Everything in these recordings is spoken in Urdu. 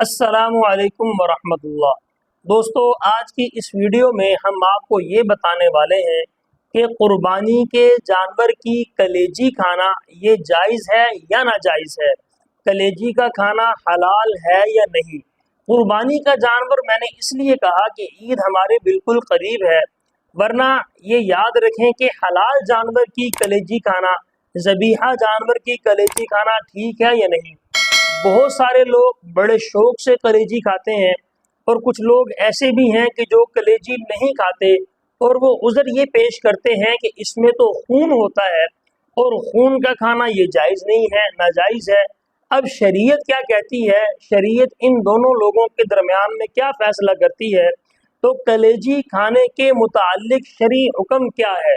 السلام علیکم ورحمۃ اللہ۔ دوستو، آج کی اس ویڈیو میں ہم آپ کو یہ بتانے والے ہیں کہ قربانی کے جانور کی کلیجی کھانا یہ جائز ہے یا ناجائز ہے، کلیجی کا کھانا حلال ہے یا نہیں۔ قربانی کا جانور میں نے اس لیے کہا کہ عید ہمارے بالکل قریب ہے، ورنہ یہ یاد رکھیں کہ حلال جانور کی کلیجی کھانا، ذبیحہ جانور کی کلیجی کھانا ٹھیک ہے یا نہیں۔ بہت سارے لوگ بڑے شوق سے کلیجی کھاتے ہیں، اور کچھ لوگ ایسے بھی ہیں کہ جو کلیجی نہیں کھاتے اور وہ عذر یہ پیش کرتے ہیں کہ اس میں تو خون ہوتا ہے اور خون کا کھانا یہ جائز نہیں ہے، ناجائز ہے۔ اب شریعت کیا کہتی ہے، شریعت ان دونوں لوگوں کے درمیان میں کیا فیصلہ کرتی ہے؟ تو کلیجی کھانے کے متعلق شرعی حکم کیا ہے؟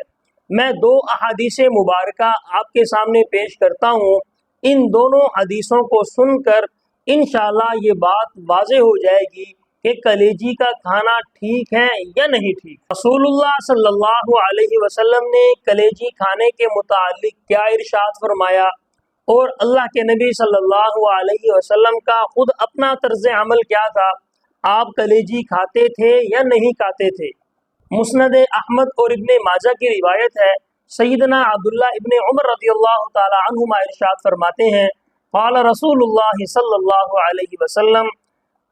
میں دو احادیث مبارکہ آپ کے سامنے پیش کرتا ہوں۔ ان دونوں حدیثوں کو سن کر انشاءاللہ یہ بات واضح ہو جائے گی کہ کلیجی کا کھانا ٹھیک ہے یا نہیں ٹھیک۔ رسول اللہ صلی اللہ علیہ وسلم نے کلیجی کھانے کے متعلق کیا ارشاد فرمایا، اور اللہ کے نبی صلی اللہ علیہ وسلم کا خود اپنا طرز عمل کیا تھا؟ آپ کلیجی کھاتے تھے یا نہیں کھاتے تھے؟ مسند احمد اور ابن ماجہ کی روایت ہے، سیدنا عبداللہ ابن عمر رضی اللہ تعالی عنہما ارشاد فرماتے ہیں، قال رسول اللہ صلی اللہ علیہ وسلم،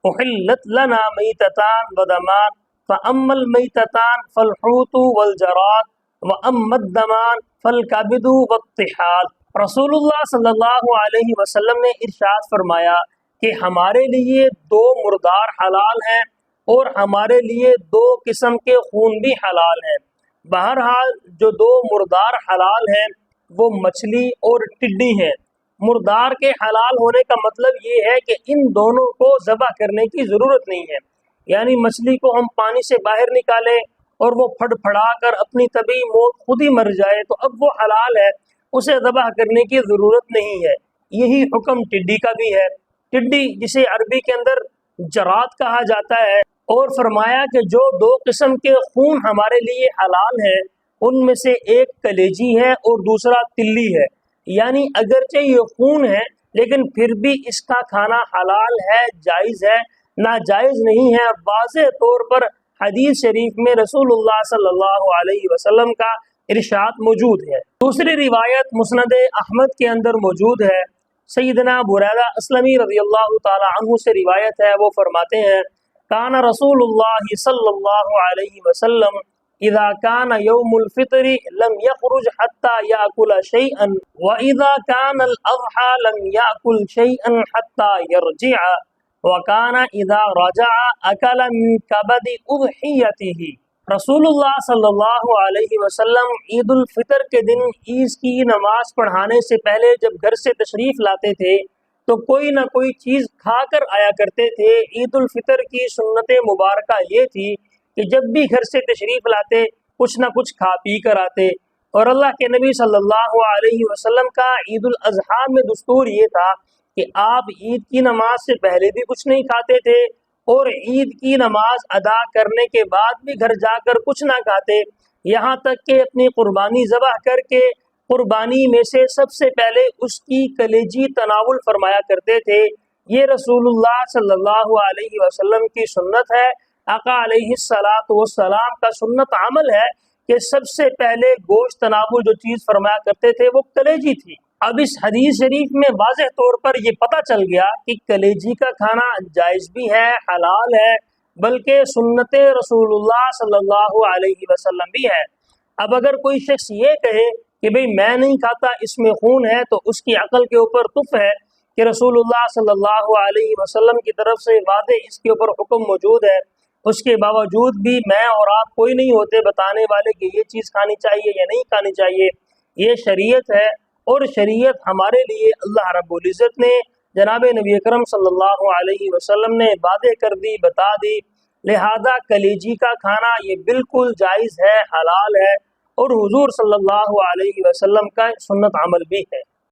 احلت لنا میتتان ودمان، فاما المیتتان فالحوت والجراد، واما الدمان فالکبد والطحال۔ رسول اللہ صلی اللہ علیہ وسلم نے ارشاد فرمایا کہ ہمارے لیے دو مردار حلال ہیں اور ہمارے لیے دو قسم کے خون بھی حلال ہیں۔ بہرحال جو دو مردار حلال ہیں وہ مچھلی اور ٹڈی ہیں۔ مردار کے حلال ہونے کا مطلب یہ ہے کہ ان دونوں کو ذبح کرنے کی ضرورت نہیں ہے، یعنی مچھلی کو ہم پانی سے باہر نکالیں اور وہ پھڑ پھڑا کر اپنی طبیعی موت خود ہی مر جائے تو اب وہ حلال ہے، اسے ذبح کرنے کی ضرورت نہیں ہے۔ یہی حکم ٹڈی کا بھی ہے۔ ٹڈی جسے عربی کے اندر جراد کہا جاتا ہے، اور فرمایا کہ جو دو قسم کے خون ہمارے لیے حلال ہیں ان میں سے ایک کلیجی ہے اور دوسرا تلی ہے، یعنی اگرچہ یہ خون ہے لیکن پھر بھی اس کا کھانا حلال ہے، جائز ہے، ناجائز نہیں ہے۔ واضح طور پر حدیث شریف میں رسول اللہ صلی اللہ علیہ وسلم کا ارشاد موجود ہے۔ دوسری روایت مسند احمد کے اندر موجود ہے، سیدنا بریدہ اسلمی رضی اللہ تعالی عنہ سے روایت ہے، وہ فرماتے ہیں، کان رسول اللہ صلی اللہ علیہ وسلم اذا كان يوم الفطر لم يخرج حتى يأكل شيئا واذا كان الاضحى لم يأكل شيئا حتى يرجع وكان اذا رجع اكل من كبد اضحيته۔ رسول اللہ صلی اللہ علیہ وسلم عید الفطر کے دن عید کی نماز پڑھانے سے پہلے جب گھر سے تشریف لاتے تھے تو کوئی نہ کوئی چیز کھا کر آیا کرتے تھے۔ عید الفطر کی سنت مبارکہ یہ تھی کہ جب بھی گھر سے تشریف لاتے کچھ نہ کچھ کھا پی کر آتے، اور اللہ کے نبی صلی اللہ علیہ وسلم کا عید الاضحیٰ میں دستور یہ تھا کہ آپ عید کی نماز سے پہلے بھی کچھ نہیں کھاتے تھے اور عید کی نماز ادا کرنے کے بعد بھی گھر جا کر کچھ نہ کھاتے، یہاں تک کہ اپنی قربانی ذبح کر کے قربانی میں سے سب سے پہلے اس کی کلیجی تناول فرمایا کرتے تھے۔ یہ رسول اللہ صلی اللہ علیہ وسلم کی سنت ہے، آقا علیہ السلام کا سنت عمل ہے کہ سب سے پہلے گوشت تناول جو چیز فرمایا کرتے تھے وہ کلیجی تھی۔ اب اس حدیث شریف میں واضح طور پر یہ پتہ چل گیا کہ کلیجی کا کھانا جائز بھی ہے، حلال ہے، بلکہ سنت رسول اللہ صلی اللہ علیہ وسلم بھی ہے۔ اب اگر کوئی شخص یہ کہے کہ بھئی میں نہیں کھاتا، اس میں خون ہے، تو اس کی عقل کے اوپر تف ہے کہ رسول اللہ صلی اللہ علیہ وسلم کی طرف سے واضح اس کے اوپر حکم موجود ہے، اس کے باوجود بھی میں اور آپ کوئی نہیں ہوتے بتانے والے کہ یہ چیز کھانی چاہیے یا نہیں کھانی چاہیے۔ یہ شریعت ہے، اور شریعت ہمارے لیے اللہ رب العزت نے، جناب نبی اکرم صلی اللہ علیہ وسلم نے واضح کر دی، بتا دی، لہذا کلیجی کا کھانا یہ بالکل جائز ہے، حلال ہے، اور حضور صلی اللہ علیہ وسلم کا سنت عمل بھی ہے۔